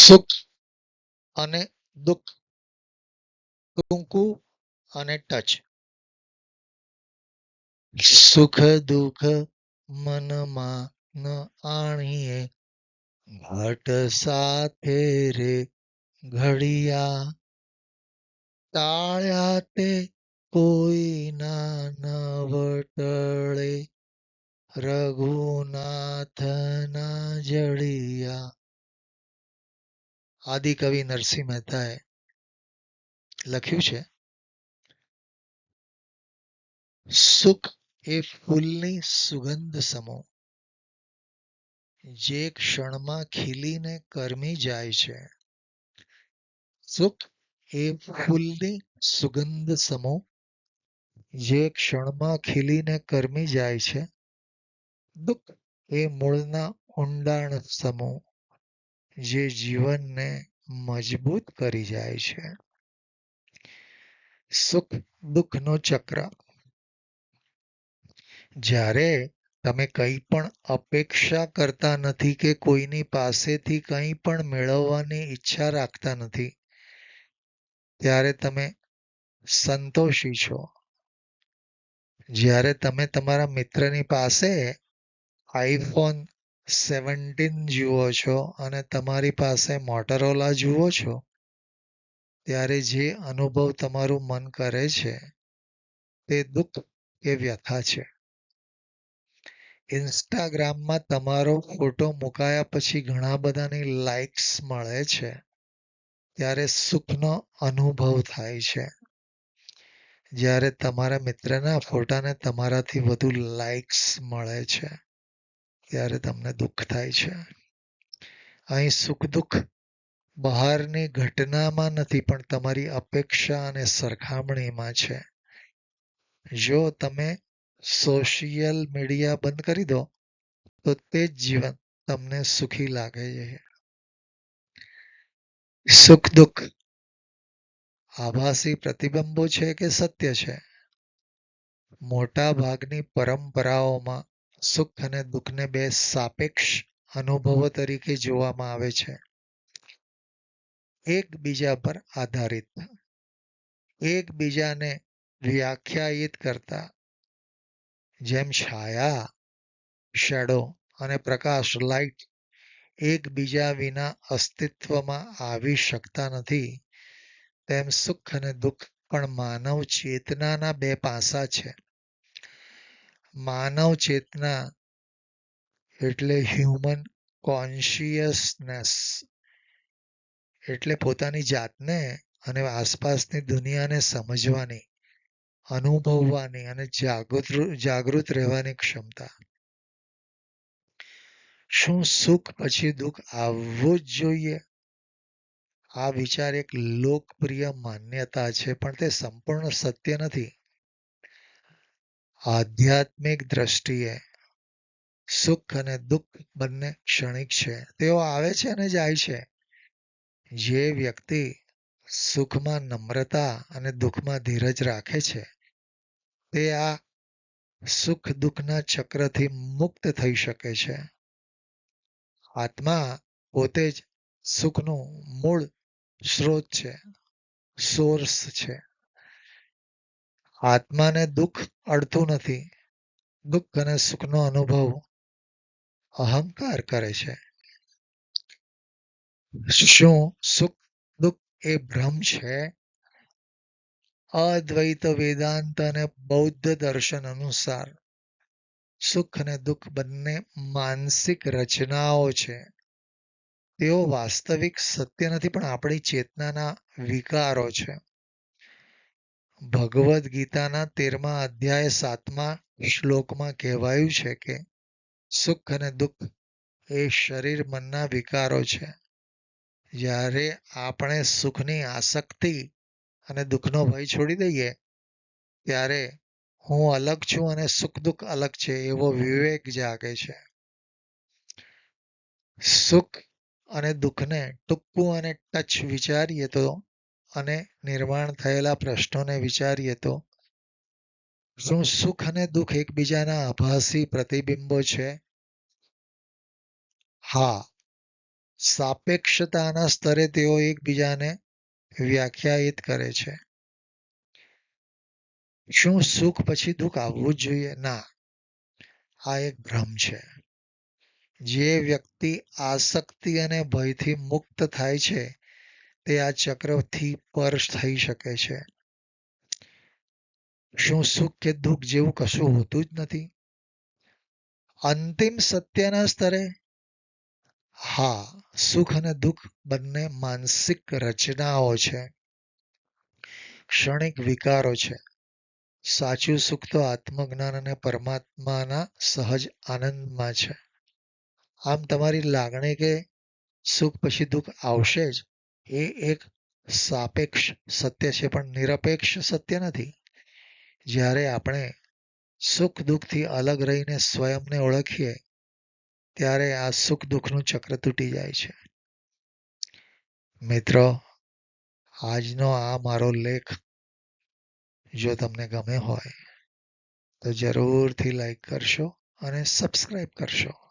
સુખ અને દુઃખ, ટૂંકું અને ટચ. સુખ દુઃખ મનમાં ન આણીએ, ઘાટ સાથે રે ઘડિયા. ટાળ્યા તે કોઈના નવટળે, રઘુનાથના જડિયા. આદિકવિ નરસિંહ મહેતાએ લખ્યું છે, સુખ એ ફૂલની સુગંધ સમો, જે ક્ષણમાં ખીલીને કરમી જાય છે. સુખ એ ફૂલની સુગંધ સમો, જે ક્ષણમાં ખીલીને કરમી જાય છે. દુઃખ એ મૂળના ઊંડાણ સમો, જે જીવનને મજબૂત કરી જાય છે. સુખ દુઃખનું ચક્ર. જ્યારે તમે કંઈ પણ અપેક્ષા કરતા નથી કે કોઈની પાસેથી કંઈ પણ મેળવવાની ઈચ્છા રાખતા નથી, ત્યારે તમે સંતોષી છો. જ્યારે તમે તમારા મિત્રની પાસે આઈફોન 17 જુઓ છો અને તમારી પાસે મોટોરોલા જુઓ છો, ત્યારે જે અનુભવ તમારું મન કરે છે તે દુઃખ કે વ્યથા છે. ઇન્સ્ટાગ્રામમાં તમારો ફોટો મુકાયા પછી ઘણા બધાની લાઈક્સ મળે છે, ત્યારે સુખનો અનુભવ થાય છે. જ્યારે તમારા મિત્રના ફોટાને તમારાથી વધુ લાઈક્સ મળે છે, ત્યારે તમને દુઃખ થાય છે. અહીં સુખ દુઃખ બહારની ઘટનામાં નથી, પણ તમારી અપેક્ષા અને સરખામણીમાં છે. જો તમે સોશિયલ મીડિયા બંધ કરી દો, તો તે જ જીવન તમને સુખી લાગે છે. સુખ દુઃખ આભાસી પ્રતિબિંબો છે કે સત્ય છે? મોટા ભાગની પરંપરાઓમાં સુખ અને દુઃખને બે સાપેક્ષ અનુભવો તરીકે જોવામાં આવે છે, એકબીજા પર આધારિત, એકબીજાને વ્યાખ્યાયિત કરતા. જેમ છાયા, શેડો અને પ્રકાશ, લાઇટ એકબીજા વિના અસ્તિત્વમાં આવી શકતા નથી, તેમ સુખ અને દુઃખ પણ માનવ ચેતનાના બે પાસા છે. માનવ ચેતના એટલે હ્યુમન કોન્શિયસનેસ, એટલે પોતાની જાતને અને આસપાસની દુનિયાને સમજવાની, અનુભવવાની અને જાગૃત રહેવાની ક્ષમતા. શું સુખ પછી દુઃખ આવવું જ જોઈએ? આ વિચાર એક લોકપ્રિય માન્યતા છે, પણ તે સંપૂર્ણ સત્ય નથી. આધ્યાત્મિક દ્રષ્ટિએ સુખ અને દુઃખ બંને ક્ષણિક છે. તેઓ આવે છે અને જાય છે. જે વ્યક્તિ સુખમાં નમ્રતા અને દુઃખમાં ધીરજ રાખે છે, તે આ સુખ દુઃખના ચક્રથી મુક્ત થઈ શકે છે. આત્મા પોતે જ સુખનું મૂળ સ્ત્રોત છે, સોર્સ છે. આત્માને દુઃખ અડતું નથી. દુઃખ અને સુખનો અનુભવ અહંકાર કરે છે. શું સુખ દુઃખ એ ભ્રમ છે? અદ્વૈત વેદાંત અને બૌદ્ધ દર્શન અનુસાર સુખ અને દુઃખ બંને માનસિક રચનાઓ છે. તેઓ વાસ્તવિક સત્ય નથી, પણ આપણી ચેતનાના વિકારો છે. ભગવદ્ ગીતાના 13મા અધ્યાય 7મા શ્લોકમાં કહેવાયું છે કે સુખ અને દુઃખ એ શરીર મનના વિકારો છે. જ્યારે આપણે સુખની આસક્તિ અને દુઃખનો ભય છોડી દઈએ, ત્યારે હું અલગ છું અને સુખ દુઃખ અલગ છે એવો વિવેક જાગે છે. સુખ અને દુઃખને ટૂંકું અને ટચ વિચારીએ તો, અને નિર્માણ થયેલા પ્રશ્નોને વિચારીએ તો, શું સુખ અને દુઃખ એકબીજાના આભાસી પ્રતિબિંબો છે? હા, સાપેક્ષતાના સ્તરે તેઓ એકબીજાને વ્યાખ્યાયિત કરે છે. શું સુખ પછી દુઃખ આવવું જ જોઈએ? ના, આ એક ભ્રમ છે. જે વ્યક્તિ આસક્તિ અને ભયથી મુક્ત થાય છે તે આ ચક્રથી પર થઈ શકે છે. શું સુખ કે દુઃખ જેવું કશું હોતું જ નથી? અંતિમ સત્યના સ્તરે હા, સુખ અને દુઃખ બંને માનસિક રચનાઓ છે, ક્ષણિક વિકારો છે. સાચું સુખ તો આત્મજ્ઞાન અને પરમાત્માના સહજ આનંદમાં છે. આમ તમારી લાગણી કે સુખ પછી દુઃખ આવશે જ એ એક સાપેક્ષ સત્ય છે, પણ નિરપેક્ષ સત્ય નથી. જ્યારે આપણે સુખ દુઃખથી અલગ રહીને સ્વયંને ઓળખીએ ત્યારે આ સુખ દુઃખનું ચક્ર તૂટી જાય છે. મિત્રો, આજનો આ મારો લેખ જો તમને ગમે હોય તો જરૂરથી લાઈક કરશો અને સબસ્ક્રાઈબ કરશો.